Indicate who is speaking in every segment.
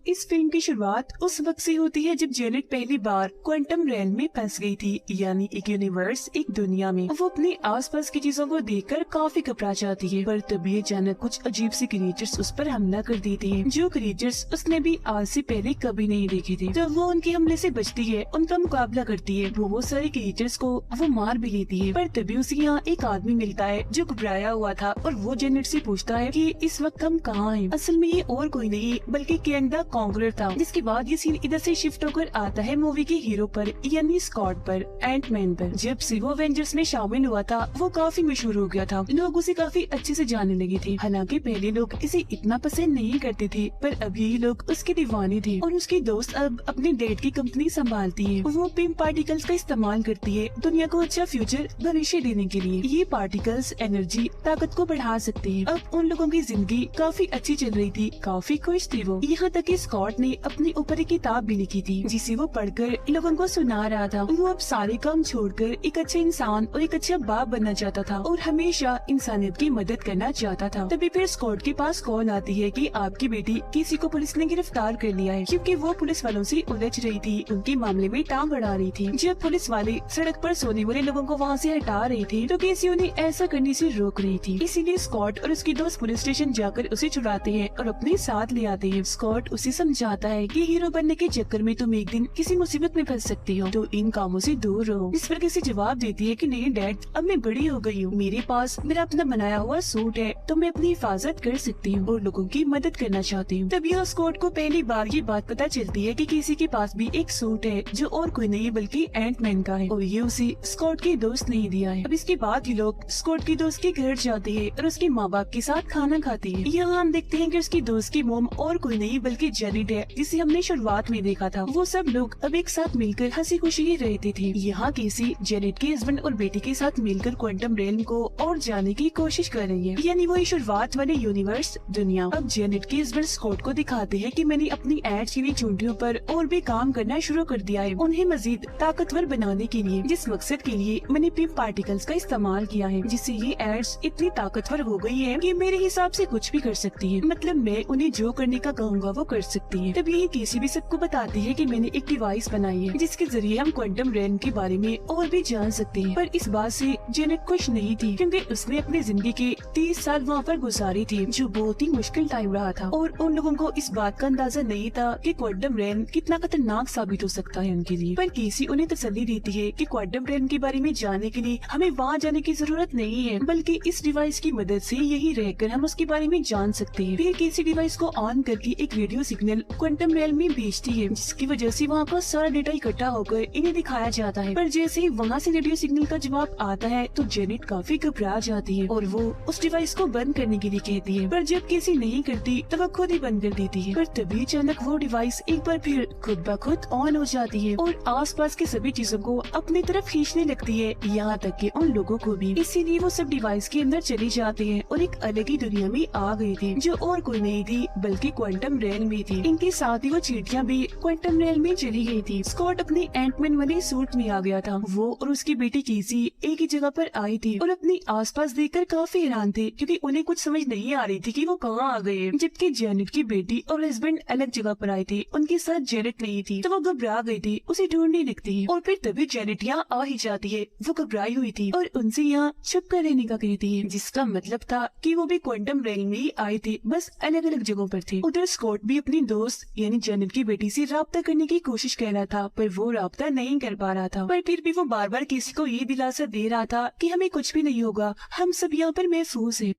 Speaker 1: इस फिल्म की शुरुआत उस वक्त से होती है जब जेनेट पहली बार क्वांटम रेल में फंस गई थी, यानी एक यूनिवर्स, एक दुनिया में। वो अपने आसपास की चीजों को देखकर काफी घबरा जाती है, पर तभी अचानक कुछ अजीब सी क्रिएचर्स उस पर हमला कर देती हैं, जो क्रिएचर्स उसने भी आज से पहले कभी नहीं देखे थे। जब वो उनके हमले से बचती है, उनका मुकाबला करती है, वो बहुत सारे क्रिएचर्स को वो मार भी लेती है, पर तभी उसे यहाँ एक आदमी मिलता है जो घबराया हुआ था, और वो जेनेट से पूछता है कि इस वक्त हम कहाँ हैं। असल में ये और कोई नहीं बल्कि कैंग द कॉन्करर था। जिसके बाद ये सीन इधर से शिफ्ट होकर आता है मूवी के हीरो पर, यानी स्कॉट पर, एंटमैन पर। जब से वो एवेंजर्स में शामिल हुआ था, वो काफी मशहूर हो गया था, लोग उसे काफी अच्छे से जानने लगे थे। हालांकि पहले लोग इसे इतना पसंद नहीं करते थे, पर अब यही लोग उसके दीवाने थे, और उसकी दोस्त अब अपने डैड की कंपनी संभालती है। वो पिम पार्टिकल्स का इस्तेमाल करती है दुनिया को अच्छा फ्यूचर भविष्य देने के लिए। ये पार्टिकल्स एनर्जी, ताकत को बढ़ा सकते हैं। अब उन लोगों की जिंदगी काफी अच्छी चल रही थी, काफी खुश थी वो। यहाँ तक कि स्कॉट ने अपनी ऊपर एक किताब भी लिखी थी, जिसे वो पढ़कर लोगों को सुना रहा था। वो अब सारे काम छोड़कर एक अच्छा इंसान और एक अच्छा बाप बनना चाहता था, और हमेशा इंसानियत की मदद करना चाहता था। तभी फिर स्कॉट के पास कॉल आती है कि आपकी बेटी किसी को पुलिस ने गिरफ्तार कर लिया है, क्योंकि वो पुलिस वालों से उलझ रही थी, उनके मामले में टांग अड़ा रही थी। जब पुलिस वाले सड़क पर सोने वाले लोगों को वहाँ से हटा रहे थे, तो केसी उन्हें ऐसा करने से रोक रही थी। इसीलिए स्कॉट और उसकी दोस्त पुलिस स्टेशन जाकर उसे छुड़ाते हैं और अपने साथ ले आते हैं। स्कॉट उसे समझाता है कि हीरो बनने के चक्कर में तुम एक दिन किसी मुसीबत में फंस सकती हो, तो इन कामों से दूर रहो। इस पर किसी जवाब देती है कि नहीं डैड, अब मैं बड़ी हो गई हूँ, मेरे पास मेरा अपना बनाया हुआ सूट है, तो मैं अपनी हिफाजत कर सकती हूँ और लोगों की मदद करना चाहती हूँ। तभी स्कॉट को पहली बार ये बात पता चलती है कि किसी के पास भी एक सूट है, जो और कोई नहीं बल्कि एंटमैन का है, और ये उसे स्कॉट के दोस्त ने दिया है। अब इसके बाद ये लोग स्कॉट की दोस्त के घर जाते हैं और उसके माँ बाप के साथ खाना खाते हैं। यहाँ हम देखते हैं कि उसकी दोस्त की मोम और कोई नहीं बल्कि जेनेट है, जिसे हमने शुरुआत में देखा था। वो सब लोग अब एक साथ मिलकर हंसी खुशी रहते थे। यहाँ केसी जेनेट के हस्बैंड और बेटी के साथ मिलकर क्वांटम रेल को और जाने की कोशिश कर रही है, यानी वही शुरुआत वाले यूनिवर्स, दुनिया। अब जेनेट के हस्बैंड स्कॉट को दिखाते हैं कि मैंने अपनी एड चीनी चूंटियों पर और भी काम करना शुरू कर दिया है, उन्हें मजीद ताकतवर बनाने के लिए, जिस मकसद के लिए मैंने पिम पार्टिकल्स का इस्तेमाल किया है, जिससे ये एड्स इतनी ताकतवर हो गई है कि मेरे हिसाब से कुछ भी कर सकती है। मतलब मैं उन्हें जो करने का कहूँगा वो कर सकती है। तब ये किसी भी सबको बताती है कि मैंने एक डिवाइस बनाई है, जिसके जरिए हम क्वांटम रेल के बारे में और भी जान सकते हैं। पर इस बात से जेनेट खुश नहीं थी, क्योंकि उसने अपनी जिंदगी के 30 साल वहाँ पर गुजारी थी, जो बहुत ही मुश्किल टाइम रहा था, और उन लोगों को इस बात का अंदाजा नहीं था कि क्वांटम रेल कितना खतरनाक साबित हो सकता है उनके लिए। पर केसी उन्हें तसल्ली देती है कि क्वांटम रेल के बारे में जानने के लिए हमें वहाँ जाने की जरूरत नहीं है, बल्कि इस डिवाइस की मदद से यही रहकर हम उसके बारे में जान सकते हैं। फिर केसी डिवाइस को ऑन करके एक रेडियो सिग्नल क्वांटम रेल में भेजती है, जिसकी वजह से वहाँ का सारा डेटा इकट्ठा होकर इन्हें दिखाया जाता है। पर जैसे ही वहाँ से रेडियो सिग्नल का जवाब आता है, तो जेनेट काफी घबरा जाती है और वो उस डिवाइस को बंद करने के लिए कहती है, पर जब केसी नहीं करती तो वो खुद ही बंद कर देती है। पर तभी अचानक वो डिवाइस एक बार फिर खुद ब खुद ऑन हो जाती है और आसपास की सभी चीजों को अपनी तरफ खींचने लगती है, यहाँ तक कि उन लोगों को भी। इसीलिए वो सब डिवाइस के अंदर चले जाते हैं और एक अलग ही दुनिया में आ गई थी, जो और कोई नहीं थी बल्कि क्वांटम रेल में थी। इनके साथ ही वो चींटियां भी क्वांटम रेल में चली गई थी। स्कॉट अपने एंटमैन वाले सूट में आ गया था। वो और उसकी बेटी केसी एक ही जगह पर आई थी और अपने आसपास देखकर काफी हैरान थे, क्योंकि उन्हें कुछ समझ नहीं आ रही थी कि वो कहाँ आ गए। जबकि जेनेट की बेटी और हस्बैंड अलग जगह पर आए थे, उनके साथ जेनेट नहीं थी, तो वो घबरा गई थी, उसे ढूंढने लगती है। और फिर तभी जेनेट यहाँ आ ही जाती है। वो घबराई हुई थी और उनसे यहाँ छुप कर रहने का कहती है, जिसका मतलब था कि वो भी क्वांटम रेल में ही आए थे, बस अलग अलग जगहों पर थे। उधर स्कॉट भी अपनी दोस्त यानी जेनेट की बेटी से राब्ता करने की कोशिश कर रहा था, पर वो राब्ता नहीं कर पा रहा था। पर फिर भी वो बार बार किसी को ये दिलासा दे रहा था कि हमें कुछ भी नहीं होगा, हम सब यहाँ पर महफूज हैं।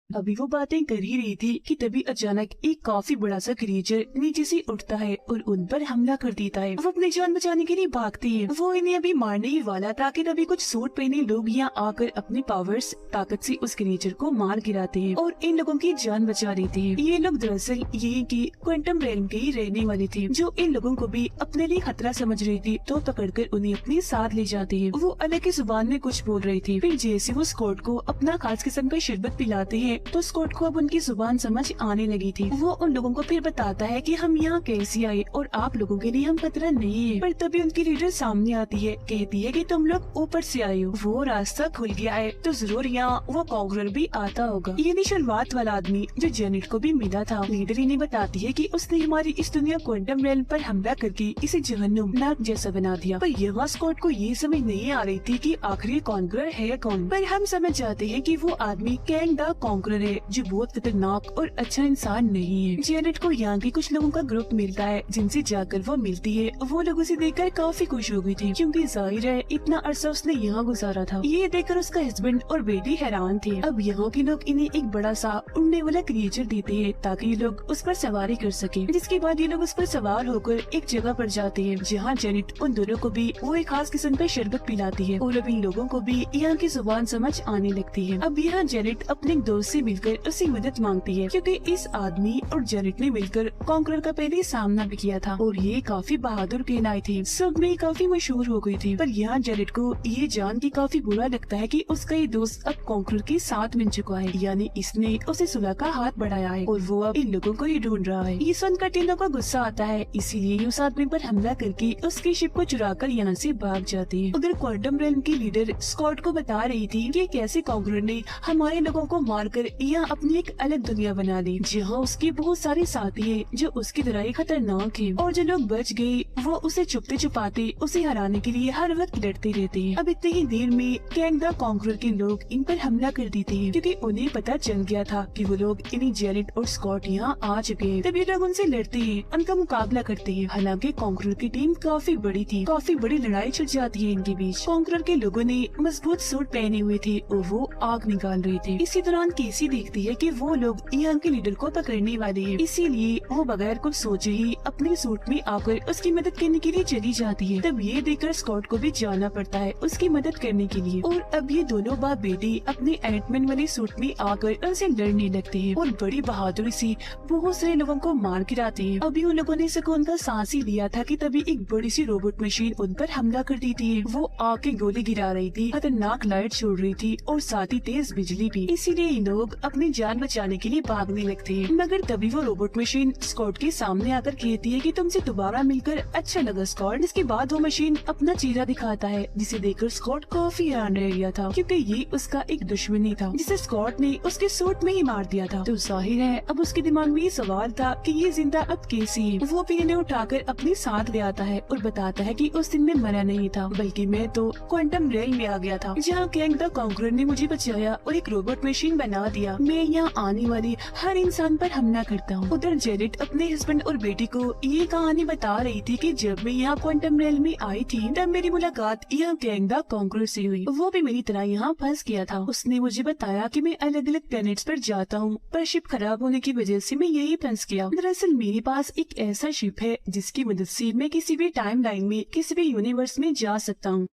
Speaker 1: अभी वो बातें कर ही रही थी कि तभी अचानक एक काफी बड़ा सा क्रिएचर नीचे से उठता है और उन पर हमला कर देता है। वो अपनी जान बचाने के लिए भागते हैं। वो इन्हें अभी मारने ही वाला था कि तभी कुछ सूट पहने लोग यहाँ आकर अपने पावर्स, ताकत से उस क्रिएचर को मार गिराते हैं और इन लोगों की जान बचा देते हैं। ये लोग दरअसल ये की क्वांटम रेल के ही रहने वाले थे, जो इन लोगों को भी अपने लिए खतरा समझ रही थी, तो पकड़कर उन्हें अपने साथ ले जाते हैं। वो अलग ही जुबान में कुछ बोल रही थी। फिर जैसे वो स्कॉट को अपना खास किस्म का शरबत पिलाते हैं, तो स्कॉट को अब उनकी जुबान समझ आने लगी थी। वो उन लोगों को फिर बताता है कि हम यहाँ कैसे आए और आप लोगों के लिए हम खतरा नहीं है। पर तभी उनकी लीडर सामने आती है, कहती है कि तुम लोग ऊपर से आए हो, वो रास्ता खुल गया है तो जरूर यहाँ वो कॉन्करर भी आता होगा। ये नहीं शुरुआत वाला आदमी जो जेनेट को भी मिला था। लीडर इन्हें बताती है कि उसने हमारी इस दुनिया क्वांटम रेल्म पर हमला करके इसे जहन्नुम नाक जैसा बना दिया। पर यहाँ स्कॉट को ये समझ नहीं आ रही थी कि आखिर ये कॉन्करर है कौन। पर हम समझ जाते हैं कि वो आदमी कैंग द कॉन्करर है जो बहुत खतरनाक और अच्छा इंसान नहीं है। जेनेट को यहाँ के कुछ लोगों का ग्रुप मिलता है जिनसे जाकर वो मिलती है। वो लोग उसे देखकर काफी खुश हो गई थी क्योंकि जाहिर है इतना अरसा उसने यहाँ गुजारा था। ये देखकर उसका हस्बैंड और बेटी हैरान थे। अब यहाँ के लोग इन्हें एक बड़ा सा उड़ने वाला क्रिएचर देते हैं ताकि ये लोग उस पर सवारी कर सके। जिसके बाद ये लोग उस पर सवार होकर एक जगह पर जाते हैं जहाँ जेनेट उन दोनों को भी वो एक खास किस्म का शरबत पिलाती है और अब इन लोगों को भी यहाँ की जुबान समझ आने लगती है। अब यहाँ जेनेट अपने एक दोस्त से मिलकर उसकी मदद मांगती है क्योंकि इस आदमी और जेनेट ने मिलकर कॉन्करर का पहले सामना भी किया था और ये काफी बहादुर कहलाई थी, सब में काफी मशहूर हो गई थी। पर यहाँ जेनेट को ये जान के काफी बुरा लगता है कि उसका ये दोस्त अब कॉन्करर के साथ मिल चुका है, यानी इसने उसे सुलह का हाथ बढ़ाया है और वो अब इन लोगों को ही ढूंढ रहा है। ये सुनकर टीना को गुस्सा आता है, इसीलिए उस आदमी पर हमला करके उसकी शिप को चुराकर यहाँ से भाग जाती है। उधर क्वांटम रेल्म की लीडर स्कॉट को बता रही थी कि कैसे कॉन्करर ने हमारे लोगों को मारकर यहाँ अपनी एक अलग दुनिया बना ली जहाँ उसके बहुत सारे साथी हैं जो उसकी तरह ही खतरनाक है और जो लोग बच गए वो उसे छुपते छुपाते उसे हराने के लिए हर वक्त लड़ते रहते हैं। अब इतनी ही देर में कैंग द कॉन्करर के लोग इन पर हमला कर देते हैं क्योंकि उन्हें पता चल गया था कि वो लोग इन्हीं जेनेट और स्कॉट यहाँ आ चुके हैं। तभी लोग उनसे लड़ते हैं, उनका मुकाबला करते हैं। हालांकि कॉन्करर की टीम काफी बड़ी थी, काफी बड़ी लड़ाई छिड़ जाती है इनके बीच। कॉन्करर के लोगों ने मजबूत सूट पहने हुए थे और वो आग निकाल रहे थे। इसी दौरान केसी देखती है कि वो लोग यहाँ के लीडर को पकड़ने वाले हैं, इसीलिए वो बगैर कुछ सोचे ही अपने सूट में आकर उसकी मदद करने के लिए चली जाती है। तब ये देखकर स्कॉट को भी जाना पड़ता है उसकी मदद करने के लिए और अब ये दोनों बाप बेटी अपने एंटमैन वाले सूट में आकर उनसे लड़ने लगते हैं और बड़ी बहादुरी से बहुत सारे लोगों को मार गिराते हैं। अभी उन लोगों ने सुकून का सांस ही लिया था कि तभी एक बड़ी सी रोबोट मशीन उन पर हमला कर दी थी। वो आग के गोले गिरा रही थी, खतरनाक लाइट छोड़ रही थी और साथ ही तेज बिजली भी। इसीलिए ये लोग अपनी जान बचाने के लिए भागने लगते हैं। मगर तभी वो रोबोट मशीन स्कॉट के सामने आकर कहती है कि तुमसे दोबारा मिलकर अच्छा लगा स्कॉट। इसके बाद वो मशीन अपना चेहरा दिखाता है जिसे देखकर स्कॉट काफी हैरान रह गया था क्योंकि ये उसका एक दुश्मनी था जिसे स्कॉट ने उसके सूट में ही मार दिया था। तो जाहिर है अब उसके दिमाग में ये सवाल था कि ये जिंदा अब कैसे है। वो फिर इन्हें उठाकर अपने साथ ले आता है और बताता है कि उस दिन में मरा नहीं था बल्कि मैं तो क्वांटम रेल में आ गया था जहाँ कैंग द कॉन्करर ने मुझे बचाया और एक रोबोट मशीन बना दिया। मैं यहाँ आने वाले हर इंसान पर हमला करता हूँ। उधर जेनेट अपने हस्बैंड और बेटी को ये कहानी बता रही थी कि जब मैं यहाँ क्वांटम रेल में आई थी तब मेरी मुलाकात यहाँ कैंग द कॉन्करर से हुई। वो भी मेरी तरह यहाँ फंस गया था। उसने मुझे बताया कि मैं अलग अलग प्लैनेट्स पर जाता हूँ पर शिप खराब होने की वजह से मैं यही फंस गया। दरअसल मेरे पास एक ऐसा शिप है जिसकी मदद से मैं किसी भी टाइम लाइन में किसी भी यूनिवर्स में जा सकता हूँ।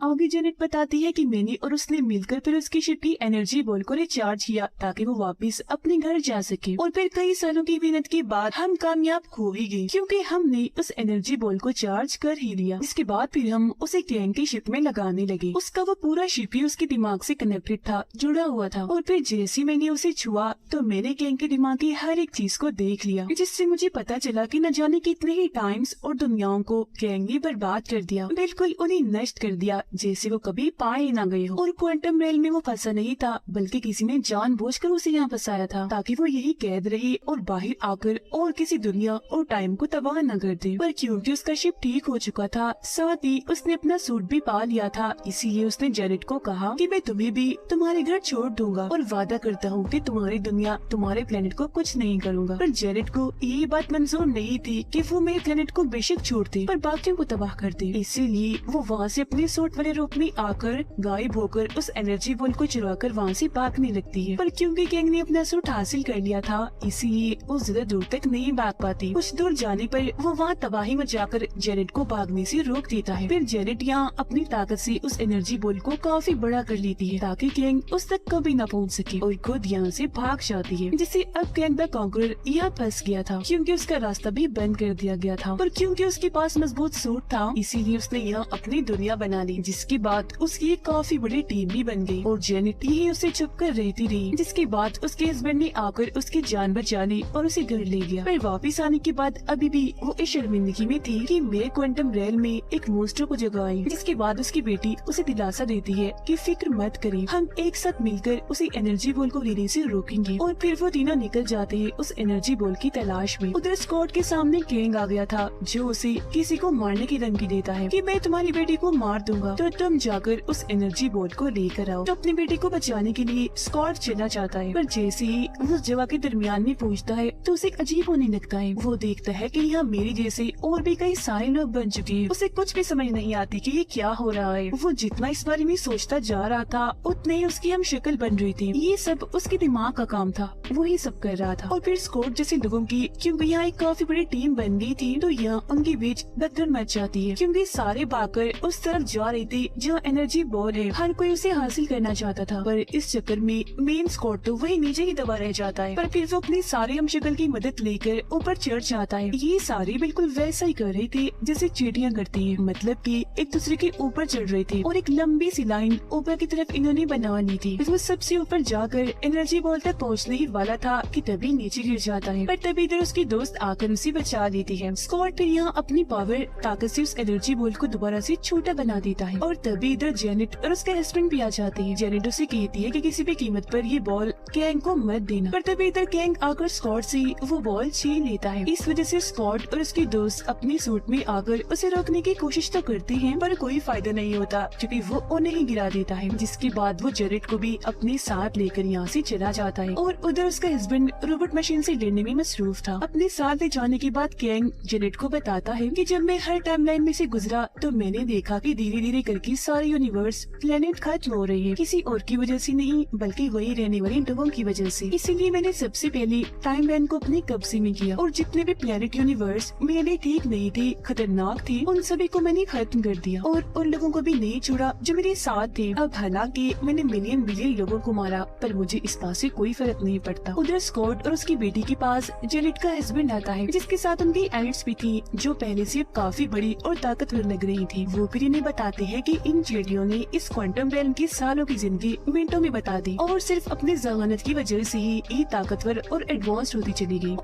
Speaker 1: आगे जेनेट बताती है कि मैंने और उसने मिलकर फिर उसकी शिप की एनर्जी बॉल को रिचार्ज किया ताकि वो वापस अपने घर जा सके और फिर कई सालों की मेहनत के बाद हम कामयाब हो ही गए क्योंकि हमने उस एनर्जी बॉल को चार्ज कर ही लिया। इसके बाद फिर हम उसे कैंग की शिप में लगाने लगे। उसका वो पूरा शिप ही उसके दिमाग से कनेक्टेड था, जुड़ा हुआ था और फिर जैसे मैंने उसे छुआ तो मैंने कैंग के दिमाग की हर एक चीज को देख लिया जिससे मुझे पता चला कि न जाने कितने ही टाइम्स और दुनियाओं को कैंग ने बर्बाद कर दिया, बिल्कुल उन्हें नष्ट कर दिया जैसे वो कभी पाए ना गए हो। और क्वांटम रेल में वो फंसा नहीं था बल्कि किसी ने जानबूझकर उसे यहाँ फंसाया था ताकि वो यही कैद रहे और बाहर आकर और किसी दुनिया और टाइम को तबाह न कर दे। पर क्योंकि उसका शिप ठीक हो चुका था साथ ही उसने अपना सूट भी पा लिया था, इसीलिए उसने जेनेट को कहा कि मैं तुम्हें भी तुम्हारे घर छोड़ दूंगा और वादा करता हूँ कि तुम्हारी दुनिया तुम्हारे प्लेनेट को कुछ नहीं करूँगा। पर जेनेट को ये बात मंजूर नहीं थी कि वो मेरे प्लेनेट को बेशक छोड़ दे पर बाकियों को तबाह कर दे। इसीलिए वो वहाँ से अपने सूट वाले रूप में आकर गायब होकर उस एनर्जी बॉल को चुराकर वहाँ से भागने लगती है। पर क्योंकि कैंग ने अपना सूट हासिल कर लिया था इसीलिए वो ज्यादा दूर तक नहीं भाग पाती। कुछ दूर जाने पर वो वहाँ तबाही मचाकर जेनेट को भागने से रोक देता है। फिर जेनेट यहाँ अपनी ताकत से उस एनर्जी बॉल को काफी बड़ा कर लेती है ताकि कैंग उस तक कभी न पहुँच सके और खुद यहाँ से भाग जाती है, जिससे अब कैंग द कॉन्करर यहाँ फंस गया था क्योंकि उसका रास्ता भी बंद कर दिया गया था। पर क्योंकि उसके पास मजबूत सूट था इसीलिए उसने यहाँ अपनी दुनिया बना ली जिसके बाद उसकी एक काफी बड़ी टीम भी बन गई और जेनेट यही उसे छुप कर रहती रही। जिसके बाद उसके हस्बैंड ने आकर उसकी जान बचा ली और उसे घर ले गया। पर वापस आने के बाद अभी भी वो इस शर्मिंदगी में थी कि मैं क्वांटम रेल में एक मोस्टर को जगाई। जिसके बाद उसकी बेटी उसे दिलासा देती है कि फिक्र मत करें, हम एक साथ मिलकर उसे एनर्जी बॉल को लेने से रोकेंगे। और फिर वो तीनों निकल जाते हैं उस एनर्जी बॉल की तलाश में। उधर स्कॉट के सामने कैंग आ गया था जो उसे किसी को मारने की धमकी देता है कि मैं तुम्हारी बेटी को मार दूंगा, तो तुम जाकर उस एनर्जी बॉल को लेकर आओ। तो अपनी बेटी को बचाने के लिए स्कॉट चला जाता है, पर जैसे ही वो उस जगह के दरमियान में पहुंचता है तो उसे अजीब होने लगता है। वो देखता है कि यहाँ मेरी जैसे और भी कई सारे लोग बन चुके हैं। उसे कुछ भी समझ नहीं आती कि ये क्या हो रहा है। वो जितना इस बारे में सोचता जा रहा था उतने ही उसकी हम शक्ल बन रही थी। ये सब उसके दिमाग का काम था, वही सब कर रहा था। और फिर स्कॉट जैसे लोगों की क्योंकि यहाँ एक काफी बड़ी टीम बन गई थी तो यहाँ उनके बीच भगदड़ मच जाती है, क्योंकि सारे भागकर उस तरफ जा रहे थे जहाँ एनर्जी बॉल है। हर कोई उसे हासिल करना चाहता था, पर इस चक्कर में मेन स्कॉट तो वही नीचे ही दबा रह जाता है। पर फिर वो अपनी सारे हम शक्ल की मदद लेकर ऊपर चढ़ जाता है। ये सारे बिल्कुल वैसा ही कर रहे थे जैसे चींटियां करती हैं, मतलब कि एक दूसरे के ऊपर चढ़ रहे थे और एक लंबी सी लाइन ऊपर की तरफ इन्होंने बना ली थी। वो सबसे ऊपर जाकर एनर्जी बॉल तक पहुंचने ही वाला था कि तभी नीचे गिर जाता है। पर तभी इधर उसकी दोस्त आकर उसे बचा लेती है। स्कॉट फिर यहाँ अपनी पावर ताकत से उस एनर्जी बॉल को दोबारा से छोटा बना देता है। और तभी इधर जेनेट और उसके हस्बैंड भी आ जाते हैं। जेनेट उसे कहती है कि किसी भी कीमत पर ये बॉल कैंग को मत देना, पर तभी इधर कैंग आकर स्कॉट से वो बॉल छीन लेता है। इस वजह से स्कॉट और उसकी दोस्त अपनी सूट में आकर उसे रोकने की कोशिश तो करते हैं, पर कोई फायदा नहीं होता क्योंकि वो उन्हें ही गिरा देता है। जिसके बाद वो जेनेट को भी अपने साथ लेकर यहाँ से चला जाता है। और उधर उसका हस्बैंड रोबोट मशीन से लड़ने में मसरूफ था। अपने साथ ले जाने के बाद कैंग जेनेट को बताता है कि जब मैं हर टाइमलाइन में से गुजरा तो मैंने देखा कि धीरे धीरे करके सारे यूनिवर्स प्लेनेट खत्म हो रही है, किसी और की वजह से नहीं बल्कि वही रहने वाले लोगों की वजह से। इसीलिए मैंने सबसे पहले टाइमलाइन को अपने कब्जे में किया और जितने भी प्लेनेट यूनिवर्स मेरे लिए ठीक नहीं थे, खतरनाक थे, उन सभी को मैंने खत्म कर दिया और उन लोगों को भी नहीं छोड़ा जो मेरे साथ थे। अब हालांकि मैंने मिलियन बिलियन लोगों को मारा, पर मुझे इस बात से कोई फर्क नहीं पड़ता। उधर स्कॉट और उसकी बेटी के पास जेनेट का हस्बैंड आता है, जिसके साथ उनकी एड्स भी थी जो पहले से काफी बड़ी और ताकतवर लग रही थी। वो फिर इन्हें बताते हैं कि इन चिड़ियों ने इस क्वांटम रेलम की सालों की जिंदगी मिनटों में बता दी और सिर्फ अपनी जहानत की वजह से ही ये ताकतवर और एडवांस होती चली गई।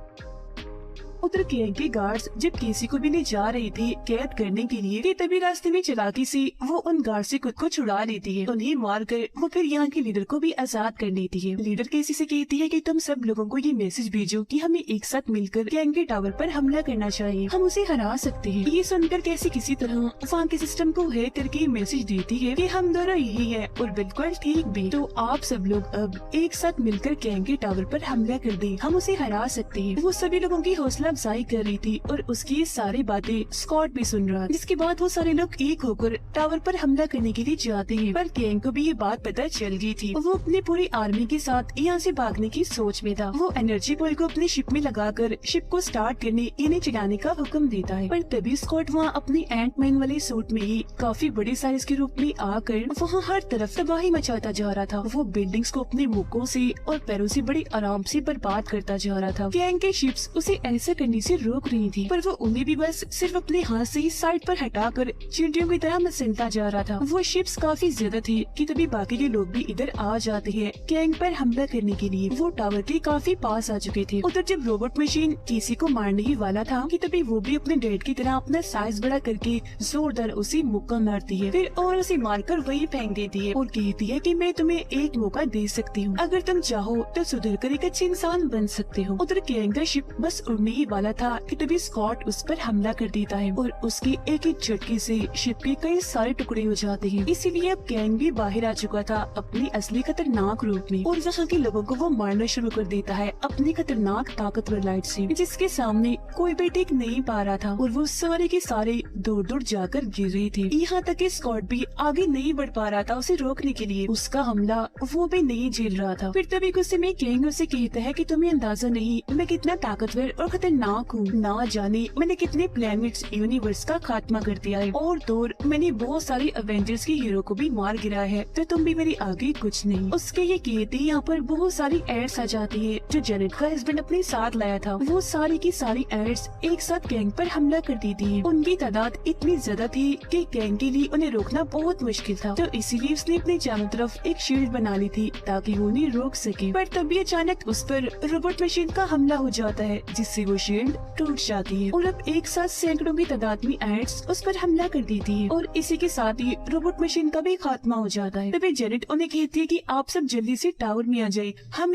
Speaker 1: उधर कैंग के गार्ड्स जब केसी को भी ले जा रहे थे कैद करने के लिए, कि तभी रास्ते में चालाकी से वो उन गार्ड से खुद को छुड़ा लेती है। उन्हें मारकर वो फिर यहाँ के लीडर को भी आजाद कर लेती है। लीडर केसी से कहती है कि तुम सब लोगों को ये मैसेज भेजो कि हमें एक साथ मिलकर कैंग के टावर पर हमला करना चाहिए, हम उसे हरा सकते हैं। ये सुनकर कैसी किसी तरह वहाँ के सिस्टम को हैक करके मैसेज देती है कि हम दोनों यही है और बिल्कुल ठीक भी, तो आप सब लोग अब एक साथ मिलकर कैंग के टावर पर हमला कर दें, हम उसे हरा सकते हैं। वो सभी लोगों की हौसला अफजाई कर रही थी और उसकी ये सारी बातें स्कॉट भी सुन रहा। जिसके बाद वो सारे लोग एक होकर टावर पर हमला करने के लिए जाते हैं, पर कैंग को भी ये बात पता चल गई थी। वो अपनी पूरी आर्मी के साथ यहाँ से भागने की सोच में था। वो एनर्जी बॉल को अपनी शिप में लगाकर शिप को स्टार्ट करने इन्हें चलाने का हुक्म देता है, पर तभी स्कॉट वहाँ अपनी एंटमैन वाले सूट में ही काफी बड़े साइज के रूप में आकर वहाँ हर तरफ तबाही मचाता जा रहा था। वो बिल्डिंग्स को अपने मुक्कों से और पैरों से बड़ी आराम से बर्बाद करता जा रहा था। कैंग के शिप्स उसे ऐसा करने से रोक रही थी, पर वो उन्हें भी बस सिर्फ अपने हाथ से ही साइड पर हटाकर चींटियों की तरह मसलता जा रहा था। वो शिप्स काफी ज्यादा थी कि तभी बाकी के लोग भी इधर आ जाते हैं कैंग पर हमला करने के लिए। वो टावर के काफी पास आ चुके थे। उधर जब रोबोट मशीन किसी को मारने ही वाला था कि तभी वो भी अपने डैड की तरह अपना साइज बड़ा करके जोरदार उसे मुक्का मारती है, फिर और उसे मारकर वही फेंक देती है और कहती है कि मैं तुम्हें एक मौका दे सकती हूँ, अगर तुम चाहो तो सुधर कर एक अच्छे इंसान बन सकते हो। उधर कैंग का शिप बस उड़ने ही वाला था कि तभी स्कॉट उस पर हमला कर देता है और उसके एक एक झटके से शिप के कई सारे टुकड़े हो जाते हैं। इसीलिए अब कैंग भी बाहर आ चुका था अपनी असली खतरनाक रूप में और वहाँ के लोगों को वो मारना शुरू कर देता है अपनी खतरनाक ताकतवर लाइट से, जिसके सामने कोई भी टिक नहीं पा रहा था और वो सारे के सारे दूर दूर जाकर गिर रहे थे। यहाँ तक कि स्कॉट भी आगे नहीं बढ़ पा रहा था उसे रोकने के लिए, उसका हमला वो भी नहीं झेल रहा था। फिर तभी गुस्से में कैंग उसे कहता है कि तुम्हें अंदाजा नहीं मैं कितना ताकतवर और खतरनाक खतरनाक हूँ, ना जाने मैंने कितने प्लैनेट्स यूनिवर्स का खात्मा कर दिया है और दूर मैंने बहुत सारे एवेंजर्स के हीरो को भी मार गिराया है, तो तुम भी मेरी आगे कुछ नहीं। उसके ये कहते यहाँ पर बहुत सारी एड्स आ जाती है जो जेनेट का हस्बैंड अपने साथ लाया था। वो सारी की सारी एड्स एक साथ गैंग पर हमला कर दी थी। उनकी तादाद इतनी ज्यादा थी कि गैंग के लिए उन्हें रोकना बहुत मुश्किल था, तो इसीलिए उसने अपने चारों तरफ एक शील्ड बना ली थी ताकि वो उन्हें रोक सके। पर तभी अचानक उस पर रोबोट मशीन का हमला हो जाता है जिससे वो शील्ड टूट जाती है और अब एक साथ सैकड़ों की तादाद में एड्स उस पर हमला कर देती है और इसी के साथ ही रोबोट मशीन का भी खात्मा हो जाता है। तभी जेनेट उन्हें कहती है कि आप सब जल्दी से टावर में आ जाए, हम